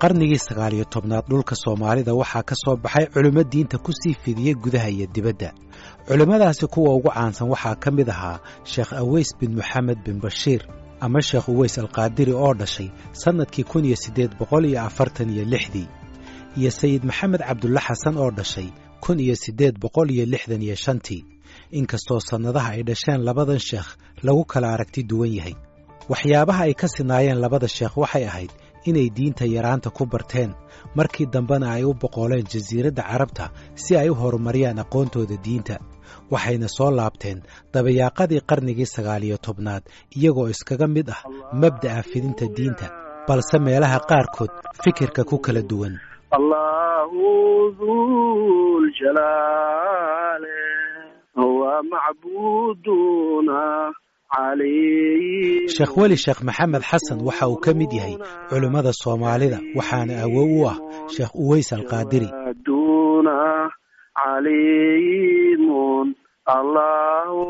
qarnigii 19aad dhulka Soomaalida waxaa ka soo baxay culimo diinta ku sii fidiyay gudaha iyo dibadda. Culimadaasi kuwa ugu caansan waxaa ka mid ahaa Sheekh Aweys bin Moxamed bin Bashiir ama Sheekh Uweys Al-Qaadiri oo dhashay sanadkii 1846 iyo Sayid Maxamed Cabdulla Xasan oo dhashay 1865 inkastoo sanadaha ay dhasheen labadan sheekh lagu kala aragti duwan yahay. waxyaabaha ay ka sinaayeen labada sheekh waxay ahayd inay diinta yaraanta ku barteen markii dambena ay u boqoleen jasiiradda carabta si ay u horumariyaan aqoontooda diinta waxayna soo laabteen dabayaaqadii qarnigii 19aad iyagoo iskaga mid ah mabda'a fidinta diinta balse meelaha qaarkood fikirka ku kala duwan. Allahu dhul jalal huwa ma'buduna Sheekh Weli Sheekh Maxamed Xasan waxa uu ka mid yahay culimada Soomaalida waxaana awow u ah Sheekh Uweys Al-Qaadiri.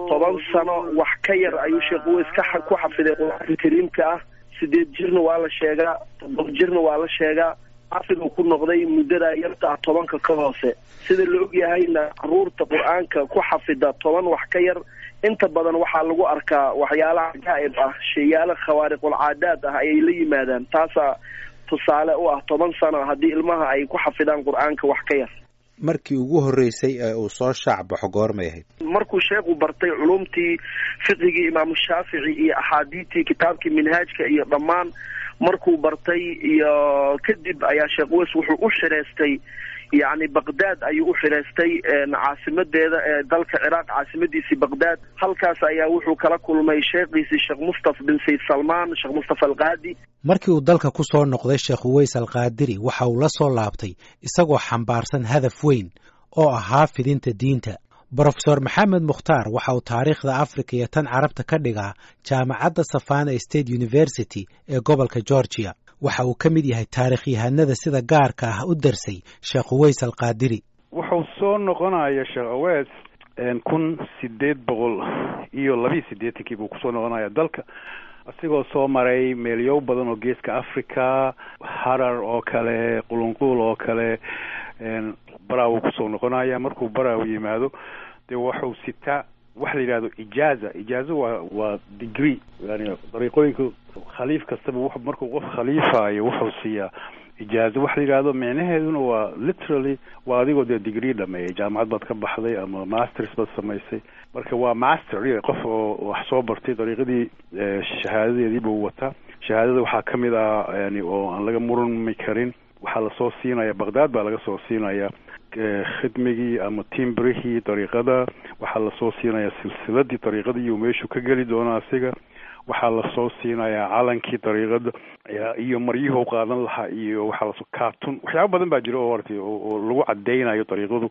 toban sano wax ka yar ayuu Sheekh Uweys ku xafiday Qur'aanka Kariimka ah 8 jirna waa la sheegaa 7 jirna waa la sheegaa afil ku noqday muddada yarta 10 ka hoose sida la og yahay caruurta Qur'aanka ku xafida 10 wax ka yar inta badan waxaa lagu arkaa waxyaalaha gaa'ib ah sheeyaala khawaariqul caadaad ah ay la yimaadaan taasa tusaale u ah 10 sano hadii ilmaha ay ku xafidaan Qur'aanka wax ka yar. markii ugu horeysay uu soo shacbaxo goormay ahayd markuu sheekhu bartay culumtii fiqhigii Imaam Shaafici iyo axaadiithii kitaabkii minhaajka iyo dhammaan markuu bartay iyo kadib ayaa Sheekh Uweys wuxuu u xireystay يعني بغداد ayuu u xireystay caasimadeeda ee dalka Iraq caasimadiisii Baghdad halkaas ayaa wuxuu kala kulmay sheekhiisii Sheekh Mustafa bin Said Salman Sheekh Mustafa Al-Qaadi. markii uu dalka ku soo noqday Sheekh Uweys Al-Qaadiri waxa uu la soo laabtay isagoo xambaarsan hadaf weyn oo ahaa fidinta diinta. Professor Maxamed Mukhtaar waxa uu taariikhda Afrika iyo tan Carabta ka dhigaa jaamacadda Savannah State University ee gobolka Georgia. waxa uu ka mid yahay taariikhyahanada sida gaarka ah u darsay Sheekh Uweys Al-Qaadiri. wuxuu soo noqonaya Sheekh Uweys 1882 buu ku soo noqonaya dalka asigoo soo maray meelyo badan oo geeska Afrika Harar oo kale Qulunqul oo kale Baraaw ku soo noqonaya markuu Baraaw yimaado de wuxuu sitaa wax la yiraahdo ijaaza waa degree yani dariiqooyinka khaliif kastaba markuu qof khaliifaayo wuxuu siiyaa ijaaza wax la yiraahdo macnaheeduna waa literally waa adigoo de degree dhameeyay jaamacad baad ka baxday ama masters baad samaysay marka waa master qof oo wax soo bartay dariiqadii shahaadadeedii buu wataa shahaadada waxaa ka mid ah yani oo aan laga murmi karin waxaa la soo siinaya Baghdad baa laga soo siinaya khidmigii ama timbrihii dariiqada waxaa la soo siinaya silsiladii dariiqadii uu meeshu ka gali doona asiga waxaa la soo siinaya calankii dariiqada iyo mariyuhu qaadan lahaa iyo waxaa la soo cartoon waxyaabo badan baa jira oo lagu cadeynayo dariiqadu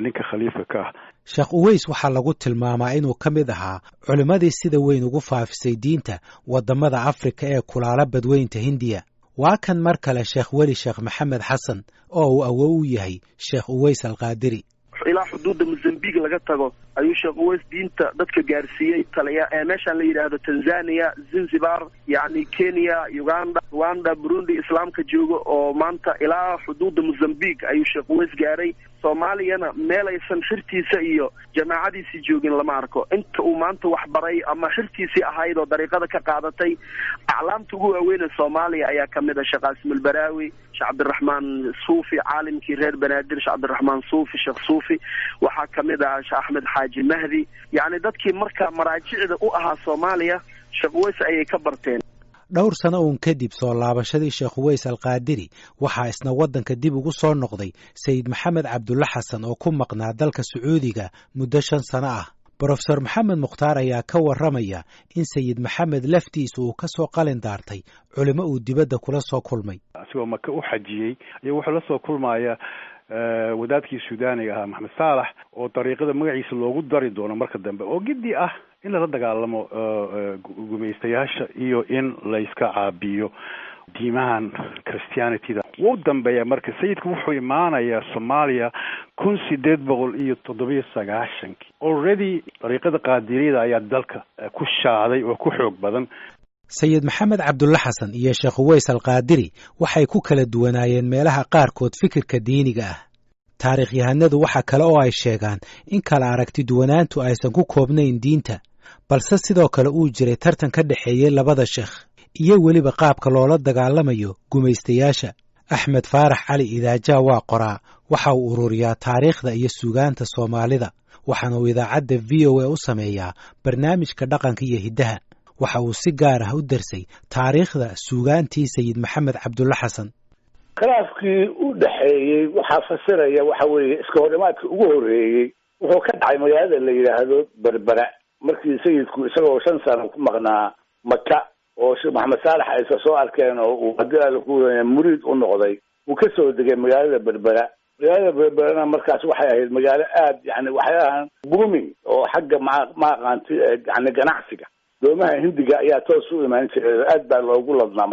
ninka khaliifka ka ah. Sheekh Uweys waxaa lagu tilmaamaa inuu ka mid ahaa culimadii sida weyn ugu faafisay diinta wadamada Afrika ee kulaala badweynta Hindiya. waa kan mar kale Sheekh Weli Sheekh Maxamed Xasan oo uu awow u yahay Sheekh Uweys Al-Qaadiri. ilaa xuduudda Mozambique laga tago ayuu Sheekh Uweys diinta dadka gaarsiiyay taliya meeshaan la yiraahdo Tanzania Zanzibar yani Kenya Uganda Rwanda Burundi islaamka joogo oo maanta ilaa xuduudda Mozambique ayuu Sheekh Uweys gaaray. Soomaaliyana meel aysan xirtiisa iyo jamaacadiisii joogin lama arko inta uu maanta wax baray ama xirtiisii ahayd oo dariiqada ka qaadatay aclaamta ugu waaweyn ee Soomaaliya ayaa ka mid ah Sheekh Qaasim Al-Baraawi Sheekh Cabdiraxmaan Suufi caalimkii reer Banaadir Sheekh Cabdiraxmaan Suufi Sheekh Suufi waxaa ka mid ah Sheekh Ahmed Xaaji Mahdi yani dadkii marka maraajicda u ahaa Soomaaliya Sheekh Uweys ayay ka barteen. dhowr sano uun kadib soo laabashadii Sheekh Uweys Al-Qaadiri waxaa isna waddanka dib ugu soo noqday Sayid Maxamed Cabdulla Xasan oo ku maqnaa dalka Sacuudiga muddo 5 sano ah. Professor Maxamed Mukhtaar ayaa ka waramaya in Sayid Maxamed laftiisa uu ka soo qalin daartay culimo uu dibadda kula soo kulmay. asigoo Maka u xajiyay iyo wuxuu la soo kulmaya wadaadkii Suudaaniga ah Maxamed Saalax oo dariiqada magaciisa loogu dari doono marka dambe oo gidi ah in la dagaalamo gumeystayaasha iyo in la iska caabiyo diimahan Christianity-da. wuu dambeeyaa marka sayidku wuxuu imaanayaa Soomaaliya 1897 already dariiqada qaadiriyada ayaa dalka ku shaaday oo ku xoog badan sayid maxamed cabdulla xasan iyo sheekh uways alqaadiri waxay ku kala duwanaayeen meelaha qaarkood fikirka diiniga ah. taariikhyahanadu waxa kale oo ay sheegaan in kala aragti duwanaantu aysan ku koobnayn diinta, balse sidoo kale uu jiray tartan ka dhexeeyey labada sheekh iyo weliba qaabka loola dagaalamayo gumaystayaasha. axmed faarax cali idaajaa waa qoraa, waxa uu ururiyaa taariikhda iyo suugaanta Soomaalida, waxaana uu idaacadda VOA u sameeyaa barnaamijka dhaqanka iyo hiddaha. waxa uu si gaar ah u darsay taariikhda suugaantii sayid maxamed cabdulla xasan. khilaafkii u dhexeeyey waxaa fasiraya waxa weeye iska horimaadka ugu horreeyey wuxuu ka dhacay magaalada la yidhaahdo Berbera markii sayidku isagoo 5 sano ku maqnaa Maka oo Sheekh Maxamed Saalax ay soo arkeen oo uu hadda ku muriid u noqday uu ka soo degay magaalada Berbera. magaalada Berbera markaas waxay ahayd magaalo aad yani waxyaalahan booming oo xagga maaqaanti yani ganacsiga doomaha Hindiga ayaa toos u imaan jiray, aad baa loogu ladnaa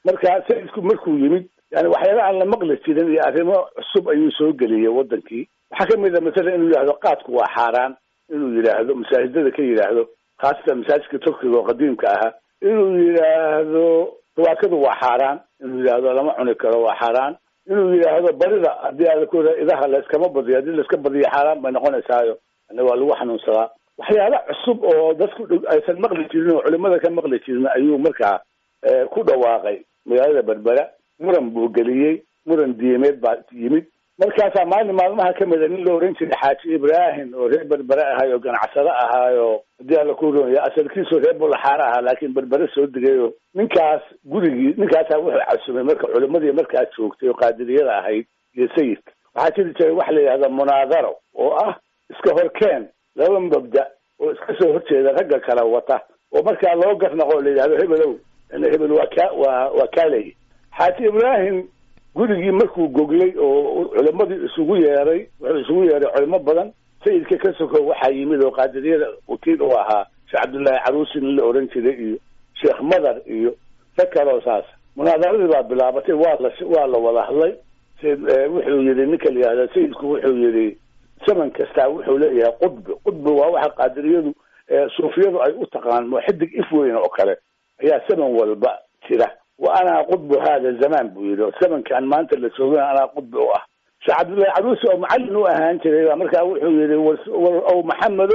markaa sayidku markuu yimid yani waxyaalaha la maqli jirin iyo arrimo cusub ayuu soo geliyay wadankii. waxaa kamid ah mesela inuu yidhaahdo qaadku waa xaaraan, inuu yidhaahdo masaajidada ka yidhaahdo khaasatan masaajidka Turkiga oo qadiimka ahaa, inuu yidhaahdo tawaakadu waa xaaraan, inuu yidhaahdo lama cuni karo waa xaaraan, inuu yidhaahdo barida haddii aad ku idaha layskama badiyo, haddii layska badiyo xaaraan bay noqonaysaayo yani waa lagu xanuunsadaa. waxyaala cusub oo dadku aysan maqli jirin oo culimada ka maqli jirin ayuu markaa ku dhawaaqay magaalada Berbera. muran buu geliyey, muran diimeed baa yimid. markaasaa maalmaha ka mida nin la oran jiray Xaaji Ibraahim oo reer Berbera ahay oo ganacsado ahaayo haddii alla ku roonaya asalkiisu reer Bulaxaar ahaa laakiin Berbera soo degayo ninkaasaa wuxuu casumay marka culimadii markaa joogtay oo qaadiriyada ahayd iyo sayidka. waxaa jiri jiray wax la yidhahda munaadaro oo ah iska horkeen laba mabda oo iska soo horjeeda ragga kala wata oo markaa loo garnaqo la yidhahdo hebelow hebel waa kaalay. Xaaji Ibraahim gurigii markuu goglay oo culimadii isugu yeeray culimo badan, sayidka ka soko waxaa yimid oo qaadiriyada wakiil u ahaa Sheekh Cabdullaahi Caruusi la oran jiray iyo Sheekh Madar iyo sakaro saas. munaadaradii baa bilaabatay, waa la wada hadlay. wuxuu yidhi ninka la yidhahdo sayidku wuxuu yidhi zaman kasta wuxuu leeyahay qudbi waa waxa qaadiriyadu suufiyadu ay u taqaan muxidig ifweyn oo kale ayaa zaman walba jira. وأنا قطب هذا الزمان بيقولوا زمن كان ما أنت اللي تسويه أنا قطب واحد. شيخ عبد الله عروسي أو معلم أهانتني أمريكا أو محمد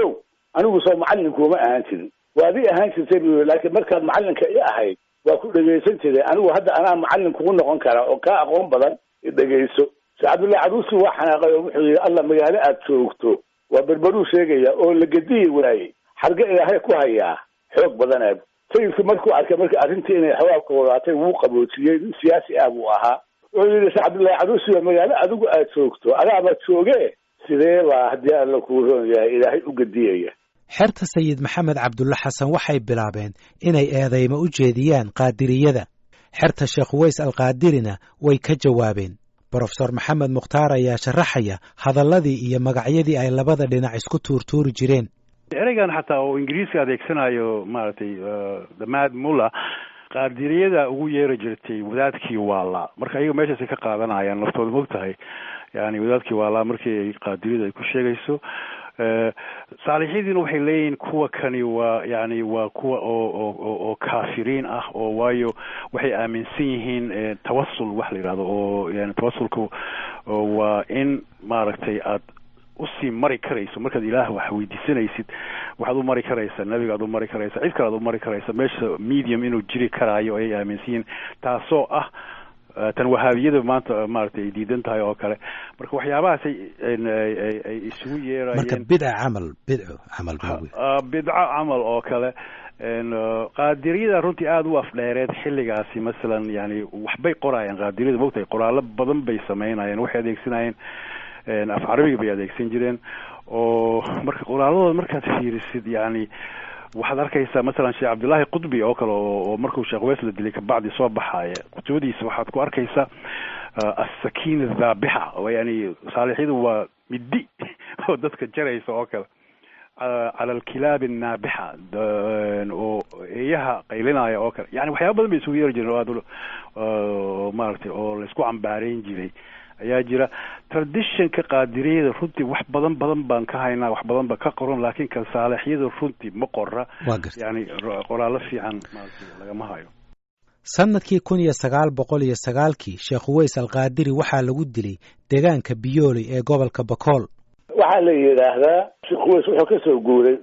أنا وصل معلم كوما أهانتني وهذه أهانتني تبي لكن مركز معلم كأي أحد وكل جيسنتي أنا وهذا أنا معلم كونا قنكرة أو كأقوم بدل يدقيسو. شيخ عبد الله عروسي وحنا قالوا الله مجالات سوقته وبربرو شيء أو الجدي ولاي حرقة هاي كوهيا حق بدنا sayidku markuu arkay arrintii inay xawaabka wadaatay wuu qaboojiyey. nin siyaasi ah buu ahaa. wuxuu yidhi Sheekh Cabdullaahi Caruusi waa magaalo adigu aad joogto adaaba jooge sidee baa haddii alla kuu roon yahay ilaahay u gadiyaya. xerta sayid maxamed cabdulla xasan waxay bilaabeen inay eedeymo u jeediyaan qaadiriyada. xerta sheekh uways alqaadirina way ka jawaabeen. brofesor maxamed mukhtaar ayaa sharaxaya hadalladii iyo magacyadii ay labada dhinac isku tuurtuuri jireen. ereygan xataa oo ingiriiska adeegsanayo maaragtay Damaad Mulla qaadiriyada ugu yeeri jirtay wadaadkii waala. marka ayaga meeshaas ka qaadanayaan laftooda mogtahay yani wadaadkii waala markii ay qaadiriyada ay ku sheegayso. saalixidiina waxay leeyihiin kuwa kani waa kuwa oo kaafiriin ah oo waayo waxay aaminsan yihiin tawassul wax la yiraahdo oo yani tawassulku waa in maaragtay aad usii mari karayso markaad ilaah wax weydiisanaysid waxaad u mari karaysaa nabiga aad u mari karaysaa cid kale aad u mari karaysaa meesha medium inuu jiri karaayo ay aaminsan yihiin taasoo ah tan wahaabiyada maanta maaragtay ay diidan tahay oo kale. marka waxyaabahaas ay isugu yeerayeen marka bidca camal oo kale. qaadiriyada runtii aad u afdheereed xilligaasi masalan yani waxbay qorayeen qaadiriyada mogtahay qoraallo badan bay sameynayeen waxay adeegsanayeen af carabiga bay adeegsan jireen oo marka qoraaladooda markaad fiirisid yani waxaad arkaysaa masalan Sheekh Cabdullaahi Qudbi oo kale oo markuu Sheekh Uways la dilay ka bacdi soo baxaya kutubadiisa waxaad ku arkaysaa as-sakiina dhaabiha oo yani saalixiyadu waa midi oo dadka jaraysa oo kale. cala alkilaab annaabixa oo eeyaha qaylinaya oo kale yani waxyaaba badan bay isugu yeeri jireen oo aad maaragtay oo laisku cambaareyn jiray ayaa jira. traditionka qaadiriyada runtii wax badan baan ka haynaa, wax badan ba ka qoran, laakiin kan saalixyada runtii ma qora, yani qoraallo fiican maaragtay lagama hayo. sanadkii 1909 Sheekh Uways Alqaadiri waxaa lagu dilay deegaanka Biyooley ee gobolka Bakool. waxaa la yidhaahdaa Sheekh Uways wuxuu ka soo guuray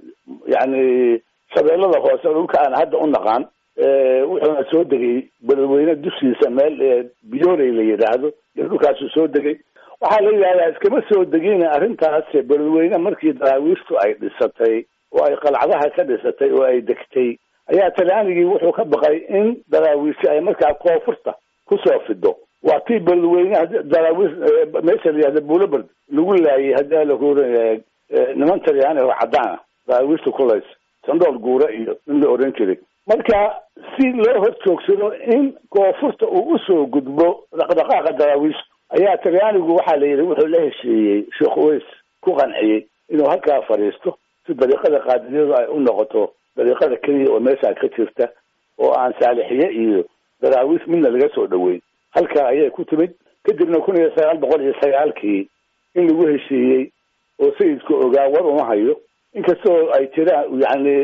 yani shabeellada hoose dhulka aan hadda u naqaan, wuxuuna soo degay beledweyne dushiisa meel Biyooley la yidhaahdo, dhulkaasuu soo degay. waxaa la yidhahdaa iskama soo degin arrintaas beledweyne markii daraawiishtu ay dhisatay oo ay qalcadaha ka dhisatay oo ay degtay ayaa talyaanigii wuxuu ka baqay in daraawiishi ay markaa koonfurta kusoo fido. waa tii beledweynaha daraawiish meesha la yidhahda Buulabard lagu laayay haddii la kuuran niman talyaani oo cadaan ah, daraawiishtu kulays Sandool Guure iyo in la oran jiray. marka si loo horjoogsado in koonfurta uu usoo gudbo dhaqdhaqaaqa daraawiish ayaa talyaanigu waxaa la yidhi wuxuu la heshiiyey Sheekh Uways ku qanciyey inuu halkaa fadhiisto si dariiqada qaadiriyadu ay u noqoto dariiqada keliya oo meeshaa ka jirta oo aan saalixiye iyo daraawiish midna laga soo dhaweyn. halkaa ayay ku timid. kadibna 1909 in lagu heshiiyey oo sayidku ogaa war uma hayo, inkastoo ay jiraan yani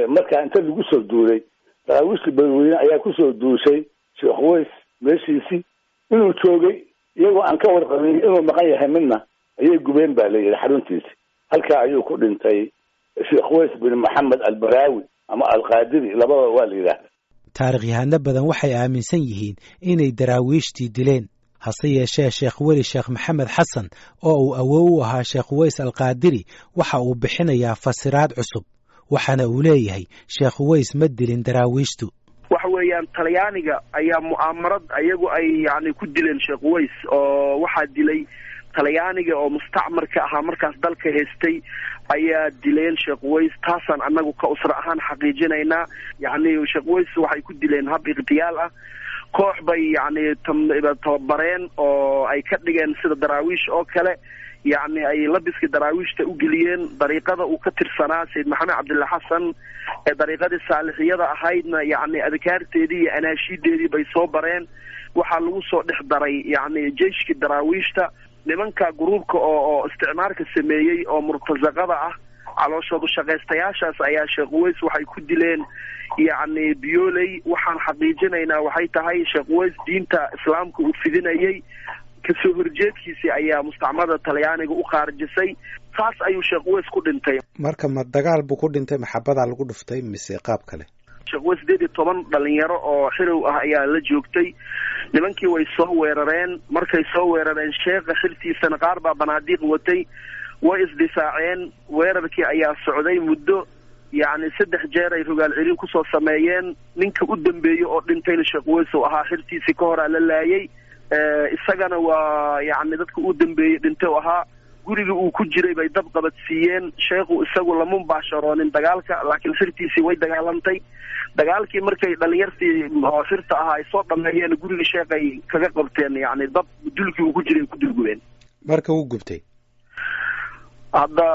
markaa inta lagu soo duulay daraawiishka beledweyne ayaa kusoo duushay Sheekh Uways meeshiisii inuu joogay iyagoo aan ka warqabin inuu maqan yahay midna ayay gubeen baa la yidhi xaruntiisi. halkaa ayuu ku dhintay Sheekh Uways bin Maxamed Albaraawi ama Alqaadiri, labada waa la yidhaahda. taariikhyahanno badan waxay aaminsan yihiin inay daraawiishtii dileen, hase yeeshee Sheekh Weli Sheekh Maxamed Xasan oo uu awoow u ahaa Sheekh Uways Alqaadiri waxa uu bixinayaa fasiraad cusub, waxaana uu leeyahay Sheekh Uways ma dilin daraawiishtu. waxa weeyaan talyaaniga ayaa mu'aamarad ayagu ay yani ku dileen Sheekh Uways, oo waxaa dilay talyaaniga oo mustacmarka ahaa markaas dalka haystay ayaa dileen Sheekh Uways. taasaan anagu ka usra ahaan xaqiijinaynaa. yani Sheekh Uways waxay ku dileen hab iqtiyaal ah, koox bay yani tababareen oo ay ka dhigeen sida daraawiish oo kale, yani ay labiska daraawiishta u geliyeen dariiqada uu ka tirsanaa Sayid Maxamed Cabdulla Xasan ee dariiqadii saalixiyada ahaydna yani adkaarteedii iyo anaashideedii bay soo bareen. waxaa lagu soo dhex daray yani jeyshkii daraawiishta nimanka gruubka oo isticmaarka sameeyey oo murtasaqada ah, calooshoodu shaqaystayaashaas ayaa Sheekh Uways waxay ku dileen yani Biyooley. waxaan xaqiijinaynaa waxay tahay Sheekh Uways diinta islaamka uu fidinayay, kasoo horjeedkiisii ayaa mustacmarada talyaaniga u qaarjisay. taas ayuu Sheekh Uways ku dhintay. marka ma dagaal buu ku dhintay, maxabadaa lagu dhuftay mise qaab kale? Sheekh Uways 18 dhalinyaro oo xirow ah ayaa la joogtay. nimankii way soo weerareen. markay soo weerareen sheekha xiltiisana qaar baa banaadiiq watay, way isdifaaceen. weerarkii ayaa socday muddo yani 3 jeer ay rogaal celin kusoo sameeyeen. ninka u dambeeyey oo dhintayna Sheekh Uways oo ahaa xiltiisii ka hor la laayay, isagana waa yani dadka u dambeeyey dhintay ahaa. guriga uu ku jiray bay dab qabadsiiyeen. sheekhu isagu lama mubaasharoonin dagaalka, laakiin xirtiisii way dagaalantay. dagaalkii markay dhalinyartii oo xirta ahaa ay soo dhameeyeen guriga sheekhay kaga qabteen, yani dab dulkii uu ku jiray ku dulgubeen. marka uu gubtay hadda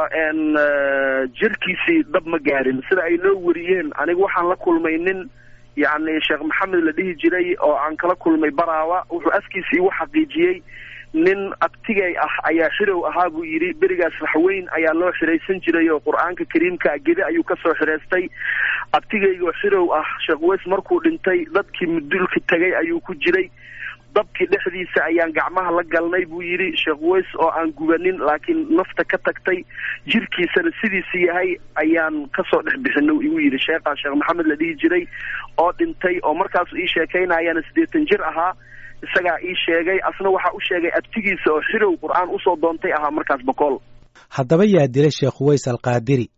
jirkiisii dab ma gaarin sida ay loo wariyeen. aniga waxaan la kulmay nin yani Sheekh Maxamed la dhihi jiray oo aan kala kulmay Baraawa. wuxuu afkiisii igu xaqiijiyey nin abtigay ah ayaa xirow ahaa buu yidhi. berigaas raxweyn ayaa loo xiraysan jiray oo qur-aanka kariimka gede ayuu kasoo xireystay. abtigaygoo xirow ah Sheekh Uways markuu dhintay dadkii mudulka tagay ayuu ku jiray. dabkii dhexdiisa ayaan gacmaha la galnay buu yidhi. Sheekh Uways oo aan gubanin laakiin nafta ka tagtay, jirkiisana sidiisi yahay ayaan kasoo dhex bixino igu yidhi sheekha Sheekh Maxamed la dhihi jiray oo dhintay, oo markaas ii sheekaynayaan 80 jir ahaa. isagaa ii sheegay, asna waxa u sheegay abtigiisa oo xirow qur-aan usoo doontay ahaa markaas Bakool. haddaba yaa dilay Sheekh Uways Alqaadiri?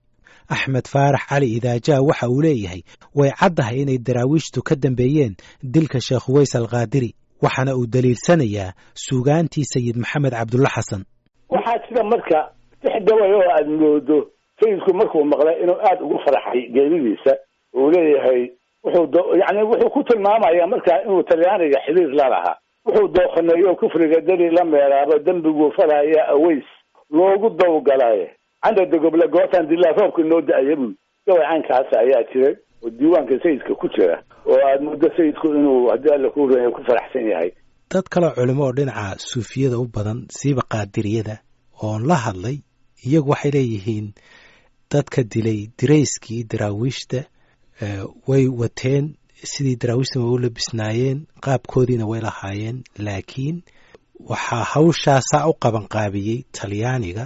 Axmed Faarax Cali Idaajaa waxa uu leeyahay way caddahay inay daraawiishtu ka dambeeyeen dilka Sheekh Uways Alqaadiri, waxaana uu daliilsanayaa suugaantii Sayid Maxamed Cabdulla Xasan. waxaa jira marka tixgabay oo aada moodo sayidku markuu maqlay inuu aada ugu faraxay geeridiisa, uu leeyahay wuxuu ku tilmaamaya markaa inuu talyaaniga xiriir la lahaa. wuxuu dooqaneeyo kufriga dali la meeraabo dembiguu falaya Uways loogu dawgalaye candada goble gootaan dilaa roobka noo da-aya buu gabay caynkaas ayaa jiray oo diiwaanka sayidka ku jira oo aada muddo sayidku inuu haddii alla ku reeyo ku faraxsan yahay. dad kale culimo oo dhinaca suufiyada u badan siiba qaadiriyada oon la hadlay iyagu waxay leeyihiin dadka dilay dirayskii daraawiishta way wateen sidii daraawiishta way u labisnaayeen qaabkoodiina way lahaayeen laakiin waxaa hawshaasaa u qabanqaabiyey talyaaniga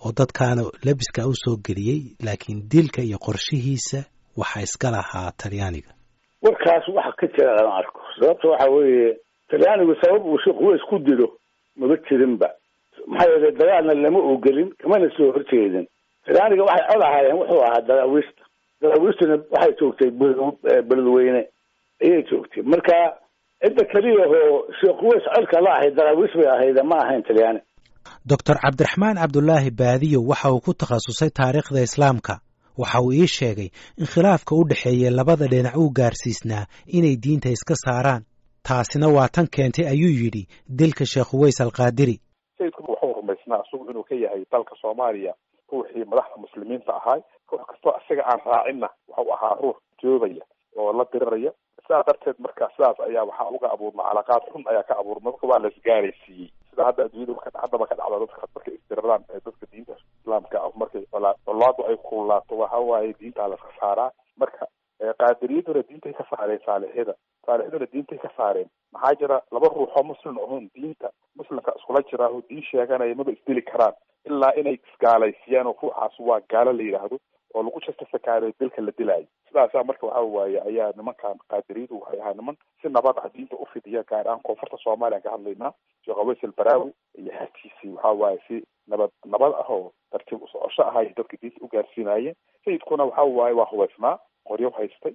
oo dadkaana labiska u soo geliyey laakiin dilka iyo qorshihiisa waxaa iska lahaa talyaaniga. warkaas waxa ka jira lama arko sababta waxa weeye talyaanigu sabab uu sheekh Uways ku dilo maba jirinba maxaa yeelay dagaalna lama ogelin kamana soo horjeedin. talyaaniga waxay cod ahaayeen wuxuu ahaa daraawiishtuna waxay joogtay beledweyne ayay joogtay marka cidda keliya oo sheekh Uways codka la ahayd daraawiish bay ahayd ma ahayn talyaani. Dr. Cabdiraxmaan Cabdullaahi Baadiyo waxa uu ku takhasusay taariikhda islaamka waxa uu ii sheegay in khilaafka u dhexeeya labada dhinac uu gaarsiisnaa inay diinta iska saaraan taasina waa tan keentay ayuu yidhi dilka sheekh Uways al-Qaadiri. sayidku wuxuu rumaysnaa asugu inuu ka yahay dalka Soomaaliya ruuxii madaxda muslimiinta ahaa ruux kastoo isaga aan raacinna wuxuu ahaa ruux joogaya oo la diriraya sidaa darteed marka sidaas ayaa waxaa uga abuurma calaaqaad xun ayaa ka abuurma marka waa la isgaaraysiiyey sida hadda adduunyada haddaba ka dhacda dadka markay isdiriraan ee dadka diinta islaamka ah markay colaadu ay kululaato waxa waaye diinta la iska saaraa marka qaadiriyaduna diintay ka saareen saalixiduna diintay ka saareen maxaa jira laba ruux oo muslim ahoon diinta muslimka iskula jira oo diin sheeganaya maba isdili karaan ilaa inay isgaalaysiiyaan oo ruuxaas waa gaalo la yidhaahdo oo lagu justifikaariyo dilka la dilaayo sidaasaa marka waxa waaye ayaa nimankan qaadiriyadu waxay ahaa niman si nabad ah diinta u fidiya gaar ahaan koonfurta Soomaaliya ka hadlaynaa sheekh Uways al-Baraawi iyo xadkiisii waxa waaye si nabad ah oo tartiib u socosho ah ay dadka diinta u gaarsiinayeen sayidkuna waxa waaye waa hubaysnaa qoryo haystay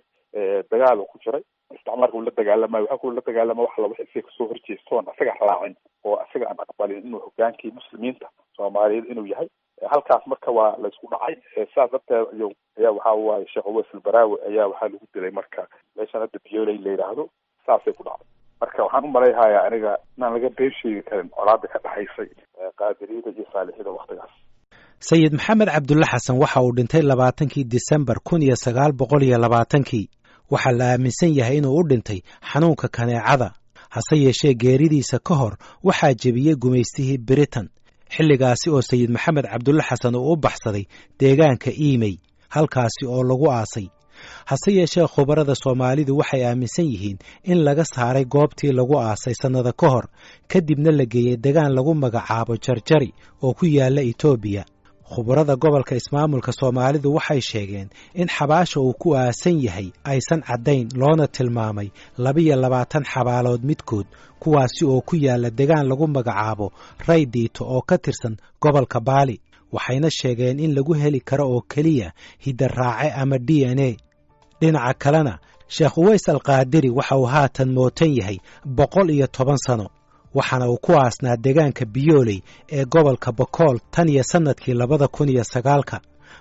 dagaal ku jiray isticmaalku la dagaalamay waxa ku la dagaalama wax la wixii ka soo horjeestoon asaga raacin oo asaga aan aqbalin inuu hogaankii muslimiinta Soomaaliyeed inuu yahay halkaas marka waa la isku dhacay sidaas darteed ayaa waxa waaye sheekh Uways al-Baraawi ayaa waxa lagu dilay marka meeshan hadda biyoolay la yiraahdo saasay ku dhacday marka waxaan u maleeyahay aniga inaan laga beesheegi karin colaadda ka dhaxaysay qaadiriyada iyo saalixida waqtigaas. sayid maxamed cabdulle xasan waxa uu dhintay 20kii December 1920 waxaa la aaminsan yahay inuu u dhintay xanuunka kaneecada hase yeeshee geeridiisa ka hor waxaa jebiyey gumaystihii Britain xilligaasi oo sayid maxamed cabdulle xasan uu u baxsaday deegaanka Iimey halkaasi oo lagu aasay hase yeeshee khubarada Soomaalidu waxay aaminsan yihiin in laga saaray goobtii lagu aasay sanada ka hor kadibna la geeyay deegaan lagu magacaabo Jarjari oo ku yaala Itoobiya. khubarada gobolka ismaamulka Soomaalidu waxay sheegeen in xabaasha uu ku aasan yahay aysan caddayn loona tilmaamay 22 xabaalood midkood kuwaasi oo ku yaala deegaan lagu magacaabo Raydiito oo ka tirsan gobolka Baali waxayna sheegeen in lagu heli karo oo kaliya hidda-raace ama DNA. dhinaca kalena sheekh Uways al-Qaadiri waxa uu haatan mootan yahay 110 sano waxaana uu ku aasnaa deegaanka Biyooley ee gobolka Bokool tan iyo sanadkii 2009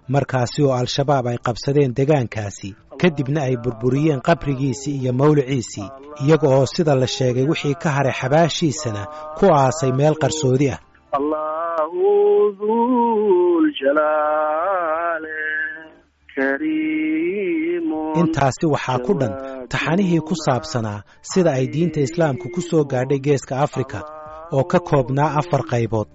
markaasi oo al-shabaab ay qabsadeen deegaankaasi kadibna ay burburiyeen qabrigiisii iyo mawliciisii iyaga oo sida la sheegay wixii ka haray xabaashiisana ku aasay meel qarsoodi ah. Allahu dhul jalaale kariimun intaasi waxaa ku dhan taxanihii ku saabsanaa sida ay diinta islaamku ku soo gaadhay geeska Afrika oo ka koobnaa 4 qaybood.